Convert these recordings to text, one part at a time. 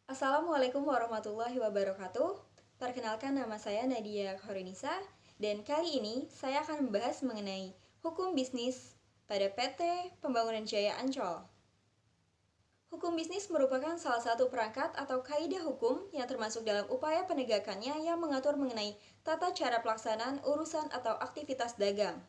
Assalamualaikum warahmatullahi wabarakatuh. Perkenalkan, nama saya Nadia Khorinisa dan kali ini saya akan membahas mengenai hukum bisnis pada PT Pembangunan Jaya Ancol. Hukum bisnis merupakan salah satu perangkat atau kaidah hukum yang termasuk dalam upaya penegakannya yang mengatur mengenai tata cara pelaksanaan urusan atau aktivitas dagang.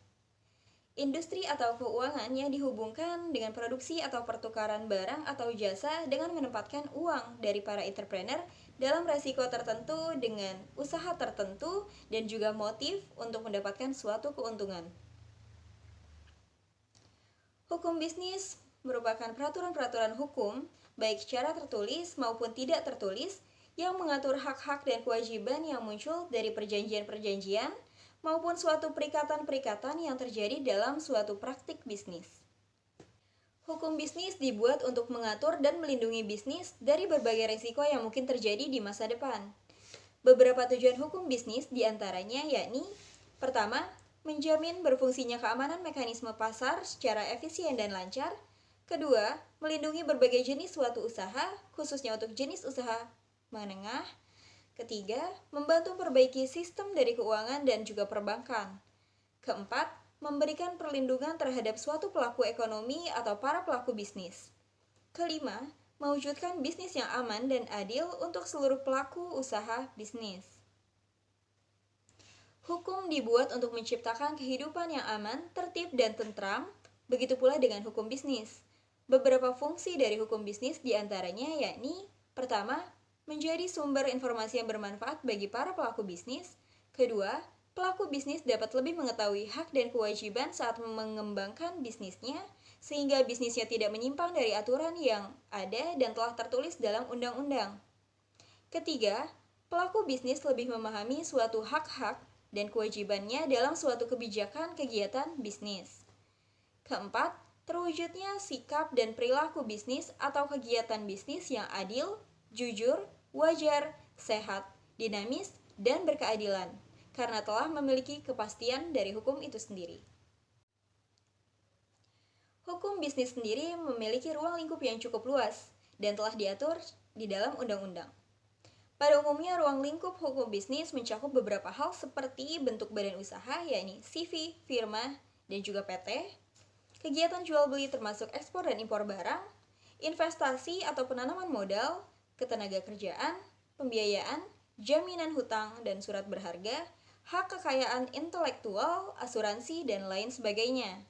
Industri atau keuangan yang dihubungkan dengan produksi atau pertukaran barang atau jasa dengan menempatkan uang dari para entrepreneur dalam resiko tertentu dengan usaha tertentu dan juga motif untuk mendapatkan suatu keuntungan. Hukum bisnis merupakan peraturan-peraturan hukum, baik secara tertulis maupun tidak tertulis, yang mengatur hak-hak dan kewajiban yang muncul dari perjanjian-perjanjian maupun suatu perikatan-perikatan yang terjadi dalam suatu praktik bisnis. Hukum bisnis dibuat untuk mengatur dan melindungi bisnis dari berbagai risiko yang mungkin terjadi di masa depan. Beberapa tujuan hukum bisnis diantaranya yakni: pertama, menjamin berfungsinya keamanan mekanisme pasar secara efisien dan lancar. Kedua, melindungi berbagai jenis suatu usaha, khususnya untuk jenis usaha menengah. Ketiga, membantu perbaiki sistem dari keuangan dan juga perbankan. Keempat, memberikan perlindungan terhadap suatu pelaku ekonomi atau para pelaku bisnis. Kelima, mewujudkan bisnis yang aman dan adil untuk seluruh pelaku usaha bisnis. Hukum dibuat untuk menciptakan kehidupan yang aman, tertib, dan tentram, begitu pula dengan hukum bisnis. Beberapa fungsi dari hukum bisnis diantaranya yakni: pertama, menjadi sumber informasi yang bermanfaat bagi para pelaku bisnis. Kedua, pelaku bisnis dapat lebih mengetahui hak dan kewajiban saat mengembangkan bisnisnya, sehingga bisnisnya tidak menyimpang dari aturan yang ada dan telah tertulis dalam undang-undang. Ketiga, pelaku bisnis lebih memahami suatu hak-hak dan kewajibannya dalam suatu kebijakan kegiatan bisnis. Keempat, terwujudnya sikap dan perilaku bisnis atau kegiatan bisnis yang adil, jujur, wajar, sehat, dinamis, dan berkeadilan, karena telah memiliki kepastian dari hukum itu sendiri. Hukum bisnis sendiri memiliki ruang lingkup yang cukup luas dan telah diatur di dalam undang-undang. Pada umumnya, ruang lingkup hukum bisnis mencakup beberapa hal seperti bentuk badan usaha, yakni CV, firma, dan juga PT, kegiatan jual beli termasuk ekspor dan impor barang, investasi atau penanaman modal, ketenaga kerjaan, pembiayaan, jaminan hutang dan surat berharga, hak kekayaan intelektual, asuransi, dan lain sebagainya.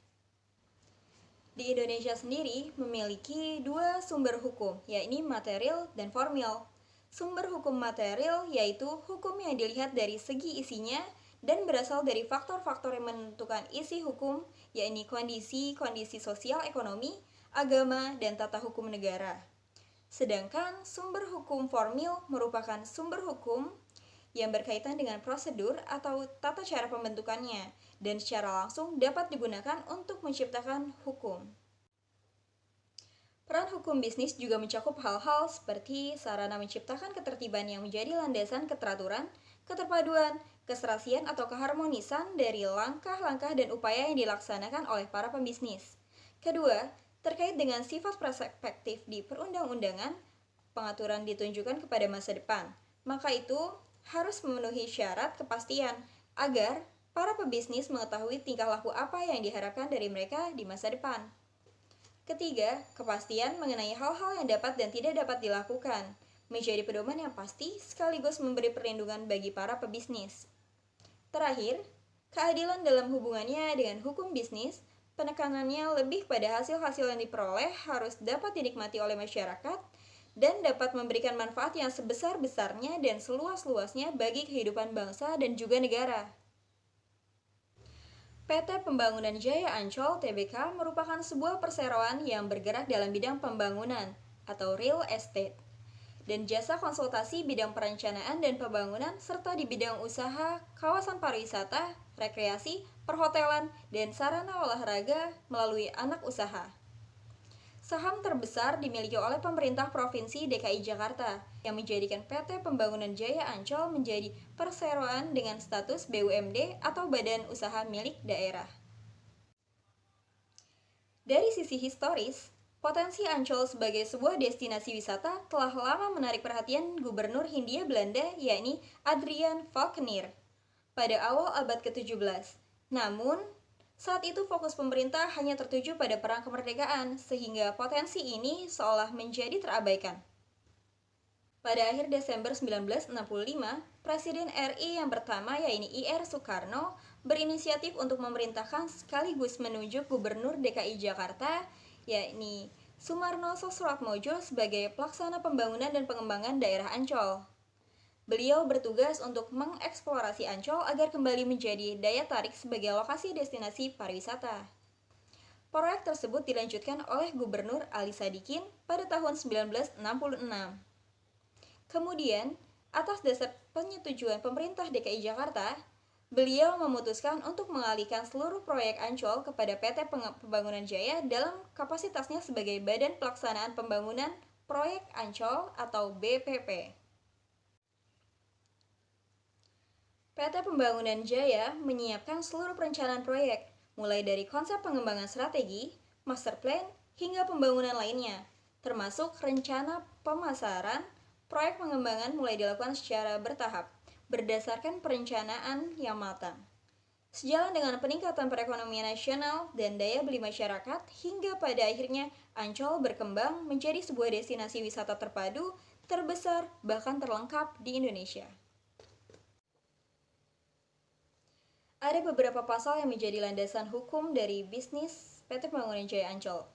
Di Indonesia sendiri memiliki dua sumber hukum, yakni material dan formil. Sumber hukum material yaitu hukum yang dilihat dari segi isinya dan berasal dari faktor-faktor yang menentukan isi hukum, yakni kondisi sosial ekonomi, agama, dan tata hukum negara. Sedangkan sumber hukum formil merupakan sumber hukum yang berkaitan dengan prosedur atau tata cara pembentukannya dan secara langsung dapat digunakan untuk menciptakan hukum. Peran hukum bisnis juga mencakup hal-hal seperti sarana menciptakan ketertiban yang menjadi landasan keteraturan, keterpaduan, keserasian atau keharmonisan dari langkah-langkah dan upaya yang dilaksanakan oleh para pembisnis. Kedua, terkait dengan sifat prospektif di perundang-undangan, pengaturan ditunjukkan kepada masa depan. Maka itu harus memenuhi syarat kepastian agar para pebisnis mengetahui tingkah laku apa yang diharapkan dari mereka di masa depan. Ketiga, kepastian mengenai hal-hal yang dapat dan tidak dapat dilakukan menjadi pedoman yang pasti sekaligus memberi perlindungan bagi para pebisnis. Terakhir, keadilan dalam hubungannya dengan hukum bisnis, penekanannya lebih pada hasil-hasil yang diperoleh harus dapat dinikmati oleh masyarakat dan dapat memberikan manfaat yang sebesar-besarnya dan seluas-luasnya bagi kehidupan bangsa dan juga negara. PT Pembangunan Jaya Ancol (TBK) merupakan sebuah perseroan yang bergerak dalam bidang pembangunan atau real estate dan jasa konsultasi bidang perencanaan dan pembangunan serta di bidang usaha, kawasan pariwisata, rekreasi, perhotelan, dan sarana olahraga melalui anak usaha. Saham terbesar dimiliki oleh pemerintah Provinsi DKI Jakarta yang menjadikan PT Pembangunan Jaya Ancol menjadi perseroan dengan status BUMD atau Badan Usaha Milik Daerah. Dari sisi historis, Potensi Ancol sebagai sebuah destinasi wisata telah lama menarik perhatian Gubernur Hindia Belanda, yakni Adrian Falkenier, pada awal abad ke-17. Namun, saat itu fokus pemerintah hanya tertuju pada perang kemerdekaan, sehingga potensi ini seolah menjadi terabaikan. Pada akhir Desember 1965, Presiden RI yang pertama, yaitu IR Soekarno, berinisiatif untuk memerintahkan sekaligus menunjuk Gubernur DKI Jakarta, yakni Sumarno Sosroatmojo sebagai pelaksana pembangunan dan pengembangan daerah Ancol. Beliau bertugas untuk mengeksplorasi Ancol agar kembali menjadi daya tarik sebagai lokasi destinasi pariwisata. Proyek tersebut dilanjutkan oleh Gubernur Ali Sadikin pada tahun 1966. Kemudian, atas dasar penyetujuan pemerintah DKI Jakarta, beliau memutuskan untuk mengalihkan seluruh proyek Ancol kepada PT Pembangunan Jaya dalam kapasitasnya sebagai Badan Pelaksanaan Pembangunan Proyek Ancol atau BPP. PT Pembangunan Jaya menyiapkan seluruh perencanaan proyek, mulai dari konsep pengembangan strategi, master plan, hingga pembangunan lainnya, termasuk rencana pemasaran. Proyek pengembangan mulai dilakukan secara bertahap, berdasarkan perencanaan yang matang. Sejalan dengan peningkatan perekonomian nasional dan daya beli masyarakat, hingga pada akhirnya Ancol berkembang menjadi sebuah destinasi wisata terpadu, terbesar, bahkan terlengkap di Indonesia. Ada beberapa pasal yang menjadi landasan hukum dari bisnis PT Pembangunan Jaya Ancol.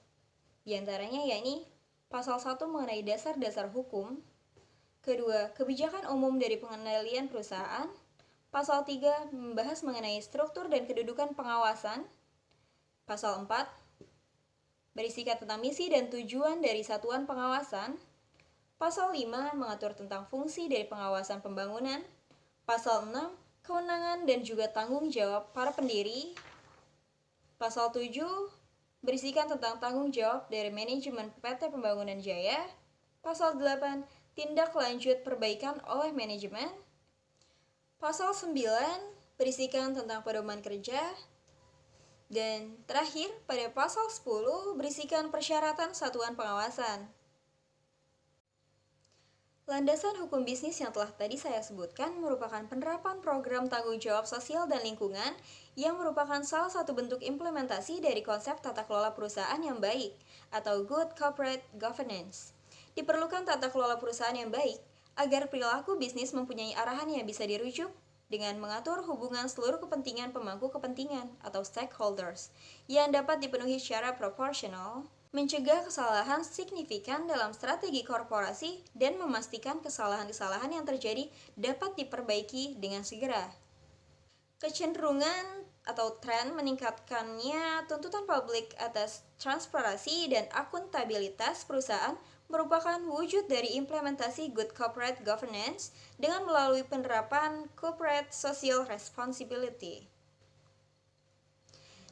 Di antaranya yakni Pasal 1 mengenai dasar-dasar hukum, kedua, kebijakan umum dari pengendalian perusahaan. Pasal 3 membahas mengenai struktur dan kedudukan pengawasan. Pasal 4 berisikan tentang misi dan tujuan dari satuan pengawasan. Pasal 5 mengatur tentang fungsi dari pengawasan pembangunan. Pasal 6 kewenangan dan juga tanggung jawab para pendiri. Pasal 7 berisikan tentang tanggung jawab dari manajemen PT Pembangunan Jaya. Pasal 8 tindak lanjut perbaikan oleh manajemen. Pasal 9 berisikan tentang pedoman kerja. Dan terakhir, pada pasal 10 berisikan persyaratan satuan pengawasan. Landasan hukum bisnis yang telah tadi saya sebutkan merupakan penerapan program tanggung jawab sosial dan lingkungan yang merupakan salah satu bentuk implementasi dari konsep tata kelola perusahaan yang baik atau good corporate governance. Diperlukan tata kelola perusahaan yang baik agar perilaku bisnis mempunyai arahan yang bisa dirujuk dengan mengatur hubungan seluruh kepentingan pemangku kepentingan atau stakeholders yang dapat dipenuhi secara proporsional, mencegah kesalahan signifikan dalam strategi korporasi, dan memastikan kesalahan-kesalahan yang terjadi dapat diperbaiki dengan segera. Kecenderungan atau tren meningkatkannya tuntutan publik atas transparansi dan akuntabilitas perusahaan merupakan wujud dari implementasi good corporate governance dengan melalui penerapan corporate social responsibility.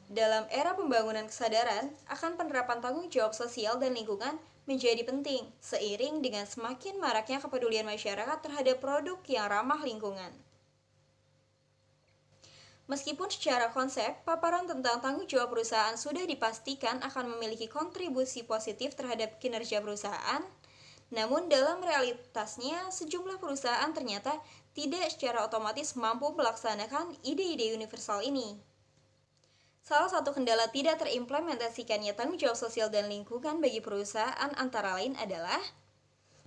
Dalam era pembangunan kesadaran akan penerapan tanggung jawab sosial dan lingkungan menjadi penting seiring dengan semakin maraknya kepedulian masyarakat terhadap produk yang ramah lingkungan. Meskipun secara konsep, paparan tentang tanggung jawab perusahaan sudah dipastikan akan memiliki kontribusi positif terhadap kinerja perusahaan, namun dalam realitasnya sejumlah perusahaan ternyata tidak secara otomatis mampu melaksanakan ide-ide universal ini. Salah satu kendala tidak terimplementasikannya tanggung jawab sosial dan lingkungan bagi perusahaan antara lain adalah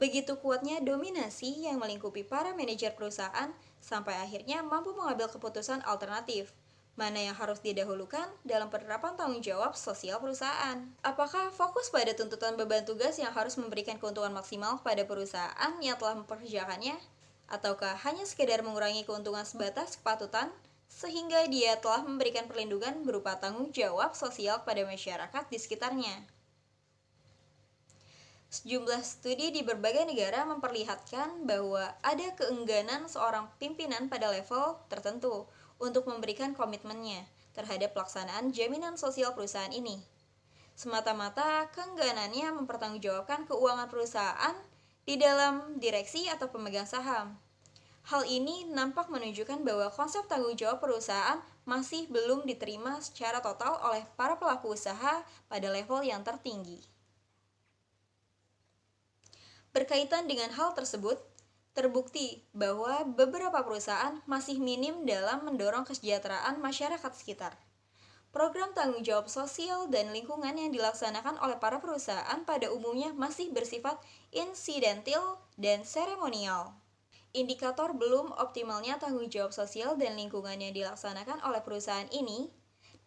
begitu kuatnya dominasi yang melingkupi para manajer perusahaan sampai akhirnya mampu mengambil keputusan alternatif, mana yang harus didahulukan dalam penerapan tanggung jawab sosial perusahaan. Apakah fokus pada tuntutan beban tugas yang harus memberikan keuntungan maksimal kepada perusahaan yang telah memperkerjakannya? Ataukah hanya sekedar mengurangi keuntungan sebatas kepatutan, sehingga dia telah memberikan perlindungan berupa tanggung jawab sosial kepada masyarakat di sekitarnya? Sejumlah studi di berbagai negara memperlihatkan bahwa ada keengganan seorang pimpinan pada level tertentu untuk memberikan komitmennya terhadap pelaksanaan jaminan sosial perusahaan ini. Semata-mata keengganannya mempertanggungjawabkan keuangan perusahaan di dalam direksi atau pemegang saham. Hal ini nampak menunjukkan bahwa konsep tanggung jawab perusahaan masih belum diterima secara total oleh para pelaku usaha pada level yang tertinggi. Berkaitan dengan hal tersebut, terbukti bahwa beberapa perusahaan masih minim dalam mendorong kesejahteraan masyarakat sekitar. Program tanggung jawab sosial dan lingkungan yang dilaksanakan oleh para perusahaan pada umumnya masih bersifat insidental dan seremonial. Indikator belum optimalnya tanggung jawab sosial dan lingkungan yang dilaksanakan oleh perusahaan ini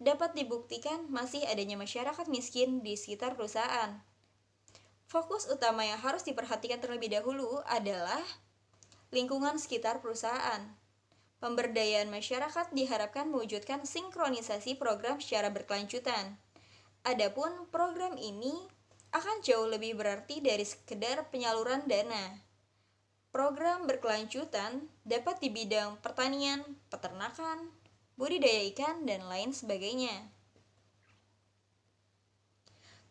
dapat dibuktikan masih adanya masyarakat miskin di sekitar perusahaan. Fokus utama yang harus diperhatikan terlebih dahulu adalah lingkungan sekitar perusahaan. Pemberdayaan masyarakat diharapkan mewujudkan sinkronisasi program secara berkelanjutan. Adapun program ini akan jauh lebih berarti dari sekedar penyaluran dana. Program berkelanjutan dapat di bidang pertanian, peternakan, budidaya ikan, dan lain sebagainya.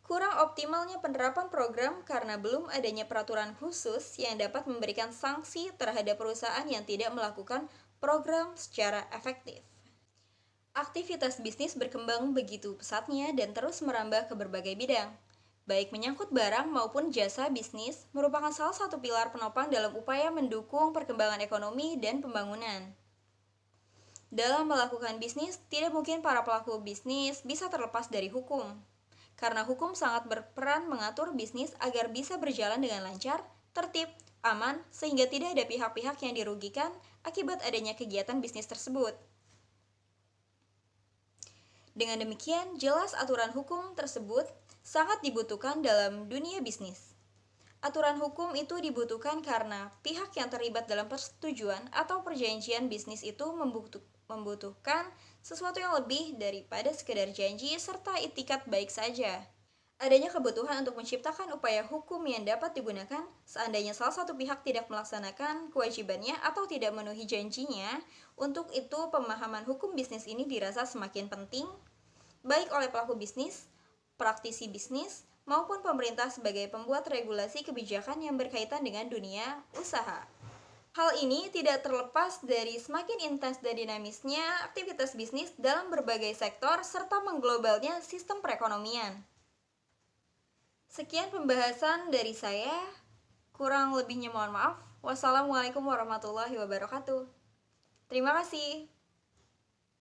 Kurang optimalnya penerapan program karena belum adanya peraturan khusus yang dapat memberikan sanksi terhadap perusahaan yang tidak melakukan program secara efektif. Aktivitas bisnis berkembang begitu pesatnya dan terus merambah ke berbagai bidang. Baik menyangkut barang maupun jasa, bisnis merupakan salah satu pilar penopang dalam upaya mendukung perkembangan ekonomi dan pembangunan. Dalam melakukan bisnis, tidak mungkin para pelaku bisnis bisa terlepas dari hukum. Karena hukum sangat berperan mengatur bisnis agar bisa berjalan dengan lancar, tertib, aman, sehingga tidak ada pihak-pihak yang dirugikan akibat adanya kegiatan bisnis tersebut. Dengan demikian, jelas aturan hukum tersebut sangat dibutuhkan dalam dunia bisnis. Aturan hukum itu dibutuhkan karena pihak yang terlibat dalam persetujuan atau perjanjian bisnis itu membutuhkan sesuatu yang lebih daripada sekedar janji serta itikat baik saja. Adanya kebutuhan untuk menciptakan upaya hukum yang dapat digunakan seandainya salah satu pihak tidak melaksanakan kewajibannya atau tidak memenuhi janjinya. Untuk itu, pemahaman hukum bisnis ini dirasa semakin penting, baik oleh pelaku bisnis, praktisi bisnis, maupun pemerintah sebagai pembuat regulasi kebijakan yang berkaitan dengan dunia usaha. Hal ini tidak terlepas dari semakin intens dan dinamisnya aktivitas bisnis dalam berbagai sektor serta mengglobalnya sistem perekonomian. Sekian pembahasan dari saya, kurang lebihnya mohon maaf. Wassalamualaikum warahmatullahi wabarakatuh. Terima kasih.